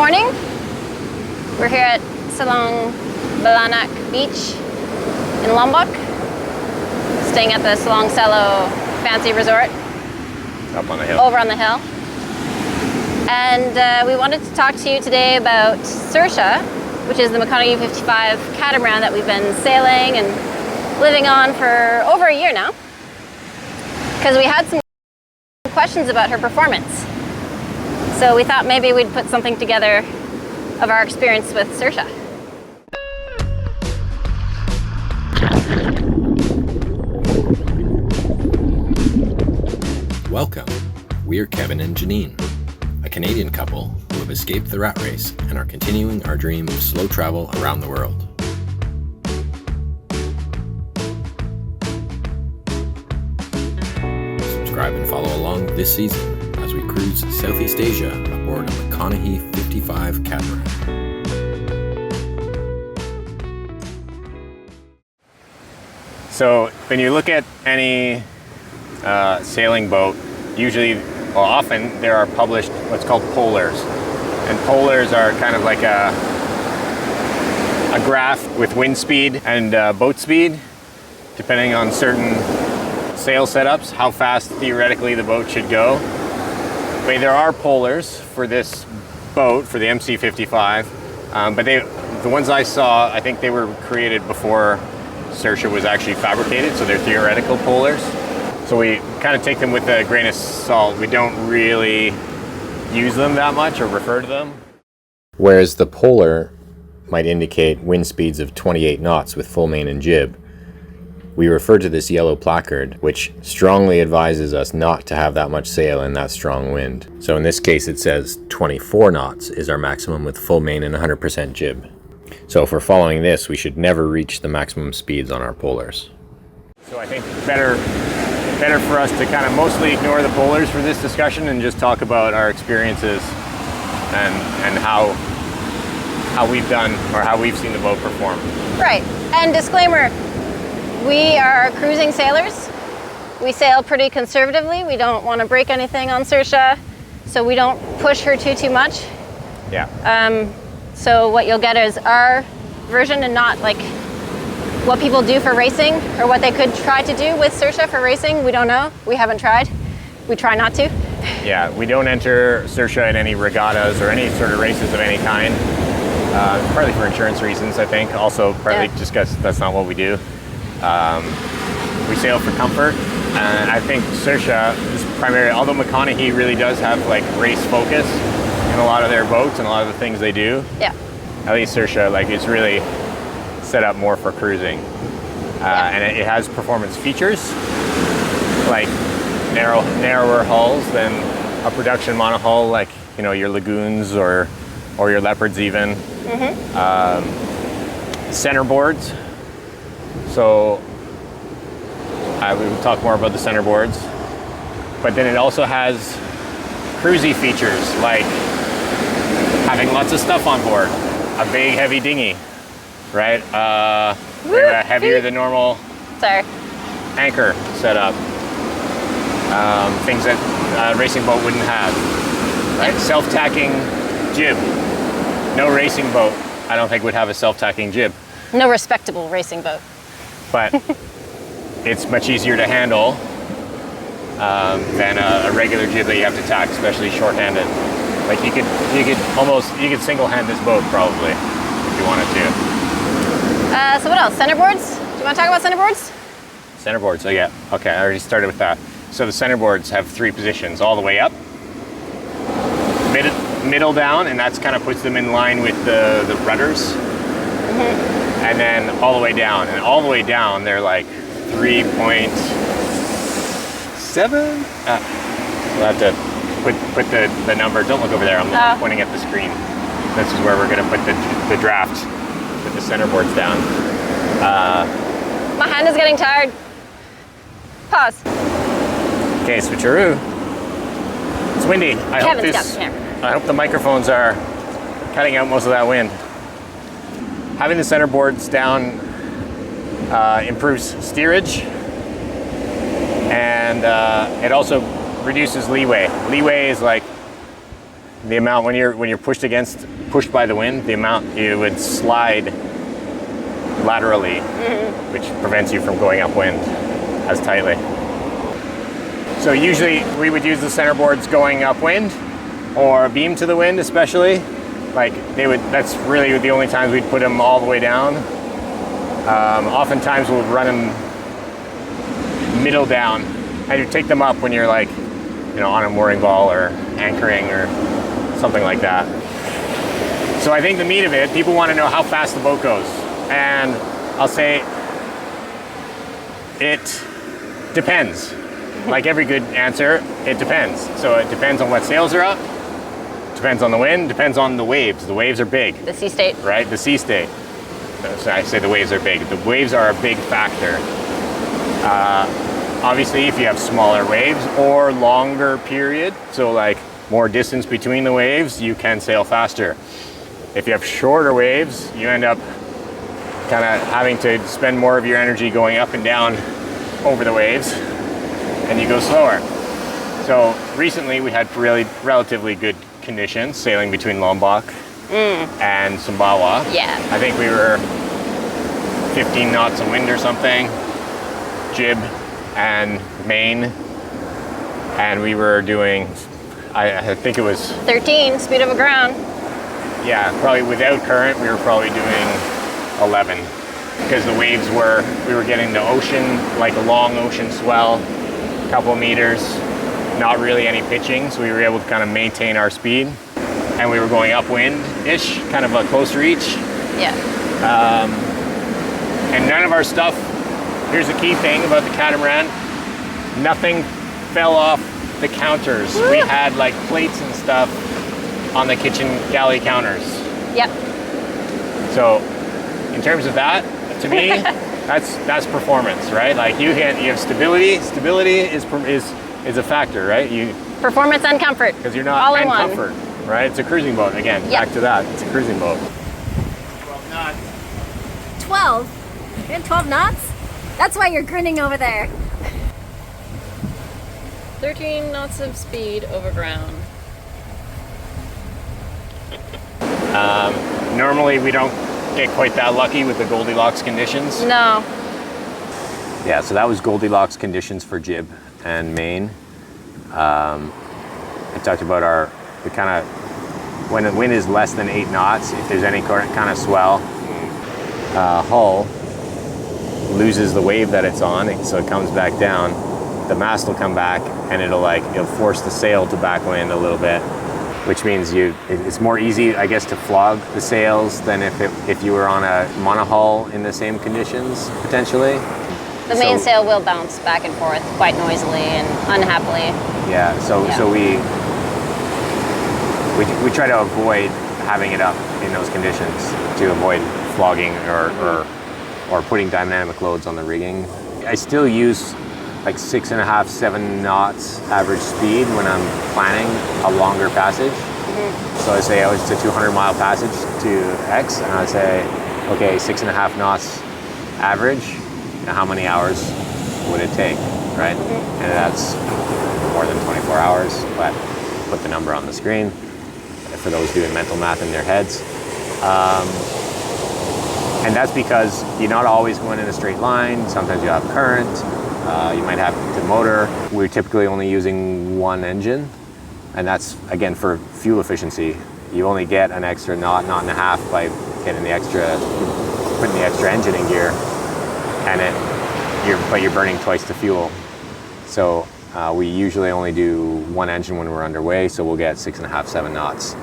morning. We're here at Salong Balanak Beach in Lombok, staying at the Salong Selo Fancy Resort. Up on the hill. Over on the hill. And we wanted to talk to you today about Saoirse, which is the McConaghy 55 catamaran that we've been sailing and living on for over a year now. Because we had some questions about her performance. So we thought maybe we'd put something together of our experience with Saoirse. Welcome. We're Kevin and Janine, a Canadian couple who have escaped the rat race and are continuing our dream of slow travel around the world. Subscribe and follow along this season as we cruise Southeast Asia aboard a McConaghy 55 catamaran. So when you look at any sailing boat, often there are published what's called polars. And polars are kind of like a graph with wind speed and boat speed, depending on certain sail setups, how fast theoretically the boat should go. But there are polars for this boat, for the MC55, but the ones I saw, I think they were created before Saoirse was actually fabricated, so they're theoretical polars. So we kind of take them with a grain of salt. We don't really use them that much or refer to them. Whereas the polar might indicate wind speeds of 28 knots with full main and jib, we refer to this yellow placard, which strongly advises us not to have that much sail in that strong wind. So in this case, it says 24 knots is our maximum with full main and 100% jib. So if we're following this, we should never reach the maximum speeds on our polars. So I think better for us to kind of mostly ignore the polars for this discussion and just talk about our experiences and how we've done or how we've seen the boat perform. Right, and disclaimer, we are cruising sailors. We sail pretty conservatively. We don't want to break anything on Saoirse, so we don't push her too much. Yeah. So what you'll get is our version and not like what people do for racing or what they could try to do with Saoirse for racing. We don't know. We haven't tried. We try not to. Yeah, we don't enter Saoirse in any regattas or any sort of races of any kind. Partly for insurance reasons, I think. Also, partly just because that's not what we do. We sail for comfort, and I think Saoirse is primarily, although McConaghy really does have like race focus in a lot of their boats and a lot of the things they do. Yeah. At least Saoirse, like, it's really set up more for cruising, and it has performance features like narrower hulls than a production monohull, like your lagoons or your leopards even. Centerboards. So we will talk more about the centerboards, but then it also has cruisy features like having lots of stuff on board, a big heavy dinghy, right? Heavier than normal anchor setup, things that a racing boat wouldn't have, right? Self-tacking jib. No racing boat, I don't think, would have a self-tacking jib. No respectable racing boat. But it's much easier to handle than a regular jib that you have to tack, especially short-handed. Like you could single-hand this boat probably if you wanted to. So what else? Centerboards? Do you want to talk about centerboards? Centerboards. Oh yeah. Okay, I already started with that. So the centerboards have 3 positions: all the way up, middle down, and that's kind of puts them in line with the rudders. And then all the way down. And all the way down, they're like 3.7? We'll have to put the number. Don't look over there. I'm pointing at the screen. This is where we're going to put the draft, put the centerboards down. My hand is getting tired. Pause. Okay, switcheroo. It's windy. I hope the microphones are cutting out most of that wind. Having the centerboards down improves steerage, and it also reduces leeway. Leeway is like the amount when you're pushed by the wind, the amount you would slide laterally, which prevents you from going upwind as tightly. So usually we would use the centerboards going upwind or beam to the wind, especially. Like that's really the only times we'd put them all the way down. Oftentimes we'll run them middle down, and you take them up when you're like, on a mooring ball or anchoring or something like that. So I think the meat of it, people want to know how fast the boat goes. And I'll say it depends. Like every good answer, it depends. So it depends on what sails are up, depends on the wind, depends on the waves. The waves are big. The sea state. Right, the sea state. So I say the waves are big. The waves are a big factor. Obviously, if you have smaller waves or longer period, so like more distance between the waves, you can sail faster. If you have shorter waves, you end up kind of having to spend more of your energy going up and down over the waves, and you go slower. So recently we had relatively good conditions sailing between Lombok and Sumbawa. Yeah. I think we were 15 knots of wind or something, jib and main, and we were doing, I think it was 13, speed of aground. Yeah, probably without current, we were probably doing 11, because the waves we were getting the ocean, like a long ocean swell, a couple meters, not really any pitching, so we were able to kind of maintain our speed, and we were going upwind-ish, kind of a close reach. Yeah. And none of our stuff, here's the key thing about the Catamaran, nothing fell off the counters. Woo! We had like plates and stuff on the kitchen galley counters. Yep. So in terms of that, to me, that's performance, right? Like you have stability. Stability is a factor, right? Performance and comfort. Because you're not all in and one. comfort, right? It's a cruising boat. Again, Yep. back to that. It's a cruising boat. 12 knots. 12? You're in 12 knots? That's why you're grinning over there. 13 knots of speed over ground. Normally we don't get quite that lucky with the Goldilocks conditions. No. Yeah, so that was Goldilocks conditions for jib and main. I talked about the kind of, when the wind is less than 8 knots, if there's any kind of swell, hull loses the wave that it's on, so it comes back down. The mast will come back, and it'll force the sail to backwind a little bit, which means it's more easy, I guess, to flog the sails than if you were on a monohull in the same conditions potentially. The mainsail will bounce back and forth quite noisily and unhappily. Yeah. So we try to avoid having it up in those conditions to avoid flogging or putting dynamic loads on the rigging. I still use like 6.5, 7 knots average speed when I'm planning a longer passage. Mm-hmm. So I say, it's a 200-mile passage to X, and I say, okay, 6.5 knots average. How many hours would it take, right? Mm-hmm. And that's more than 24 hours, but put the number on the screen for those doing mental math in their heads. And that's because you're not always going in a straight line. Sometimes you have current. You might have the motor. We're typically only using one engine, and that's, again, for fuel efficiency. You only get an extra knot and a half by putting the extra engine in gear, but you're burning twice the fuel. So we usually only do one engine when we're underway, so we'll get 6.5, 7 knots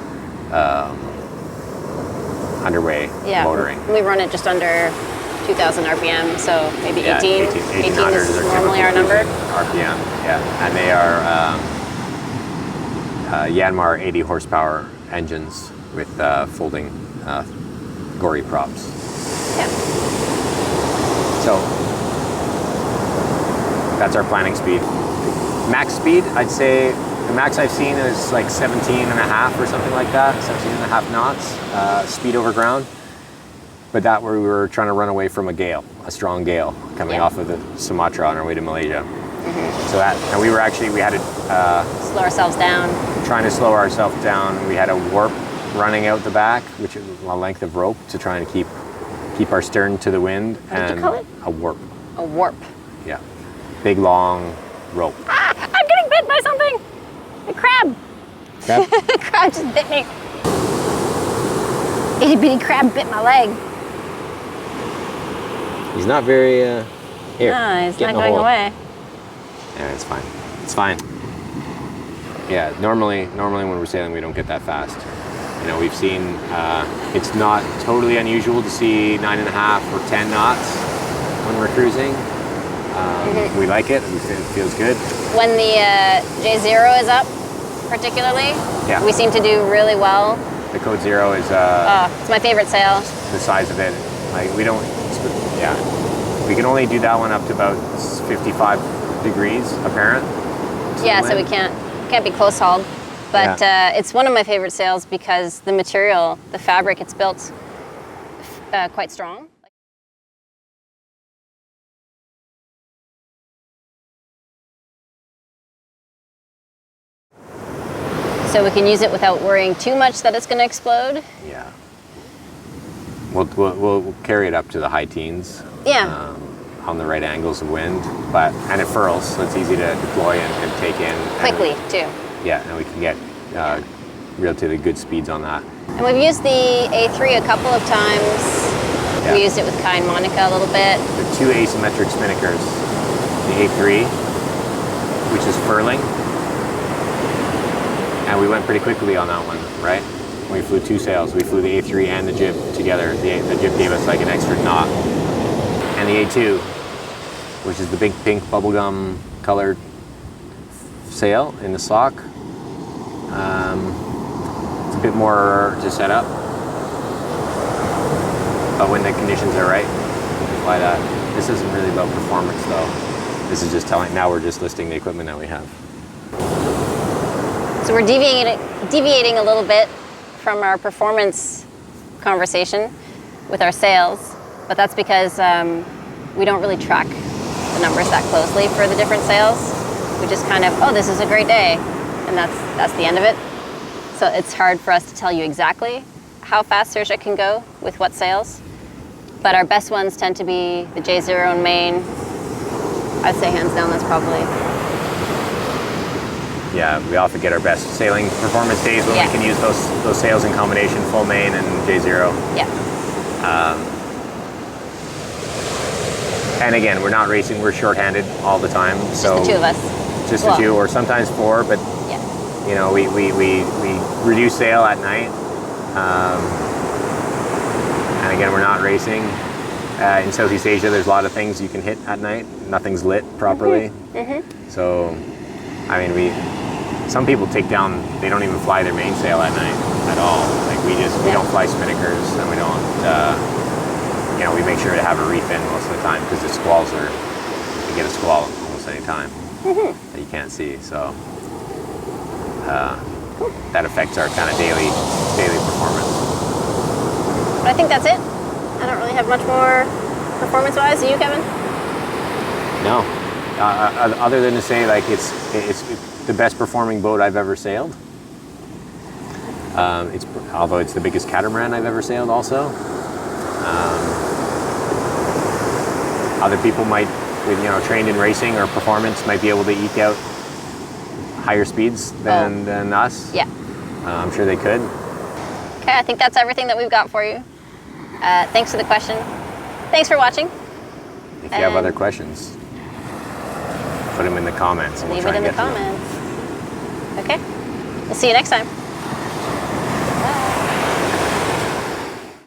underway motoring. We run it just under 2,000 RPM, so maybe 18. 18 is normally our number. RPM, yeah. And they are Yanmar 80 horsepower engines with folding gory props. Yeah. So that's our planning speed. Max speed, I'd say the max I've seen is like 17.5 or something like that, 17.5 knots speed over ground. But that we were trying to run away from a strong gale coming off of the Sumatra on our way to Malaysia. Mm-hmm. So we had to slow ourselves down. trying to slow ourselves down. We had a warp running out the back, which is a length of rope to try and keep our stern to the wind. What did you call it? A warp. A warp. Yeah. Big, long rope. Ah, I'm getting bit by something. A crab. Crab? A crab just bit me. Itty bitty crab bit my leg. He's not very, here. No, he's get not in the going hole. away. Yeah, it's fine. It's fine. Yeah, normally when we're sailing, we don't get that fast. You know, we've seen, it's not totally unusual to see 9.5 or 10 knots when we're cruising. We like it. It feels good. When the J0 is up, particularly, Yeah. we seem to do really well. The Code Zero is It's my favorite sail. the size of it. Like we don't, yeah. We can only do that one up to about 55 degrees apparent. to Yeah, the so we wind. can't be close hauled. But it's one of my favorite sails because the material, the fabric it's built, quite strong. So we can use it without worrying too much that it's going to explode. Yeah. We'll carry it up to the high teens. Yeah. On the right angles of wind, and it furls, so it's easy to deploy and take in. Quickly, too. Yeah, and we can get relatively good speeds on that. And we've used the A3 a couple of times. Yeah. We used it with Kai and Monica a little bit. The two asymmetric spinnakers, the A3, which is furling, and we went pretty quickly on that one, right? We flew two sails. We flew the A3 and the jib together. The jib gave us like an extra knot. And the A2, which is the big pink bubblegum colored sail in the sock. It's a bit more to set up, but when the conditions are right, you can fly that. This isn't really about performance though. This is just telling, now we're just listing the equipment that we have. So we're deviating a little bit from our performance conversation with our sails, but that's because we don't really track the numbers that closely for the different sails. We just kind of, oh, this is a great day, and that's the end of it. So it's hard for us to tell you exactly how fast Saoirse can go with what sails, but our best ones tend to be the J0 in main. I'd say hands down that's probably. Yeah, we often get our best sailing performance days when we can use those sails in combination, full main and J0. Yeah. And again, we're not racing, we're shorthanded all the time. So Just the two of us. Just the two, or sometimes four, but Yeah. you know, we reduce sail at night. And again, we're not racing. In Southeast Asia, there's a lot of things you can hit at night. Nothing's lit properly. So, I mean, some people take down, they don't even fly their mainsail at night at all. Like we don't fly spinnakers, and we don't, you know, we make sure to have a reef in most of the time because the squalls you can get a squall almost any time that you can't see. So that affects our kind of daily performance. But I think that's it. I don't really have much more performance-wise. Do you, Kevin? No, other than to say like it's the best performing boat I've ever sailed. Although it's the biggest catamaran I've ever sailed also. Other people might, with trained in racing or performance, might be able to eke out higher speeds than us. Yeah. I'm sure they could. Okay, I think that's everything that we've got for you. Thanks for the question. Thanks for watching. If you have other questions, put them in the comments and we'll Leave try it in and the get to them. comments. Okay, we'll see you next time.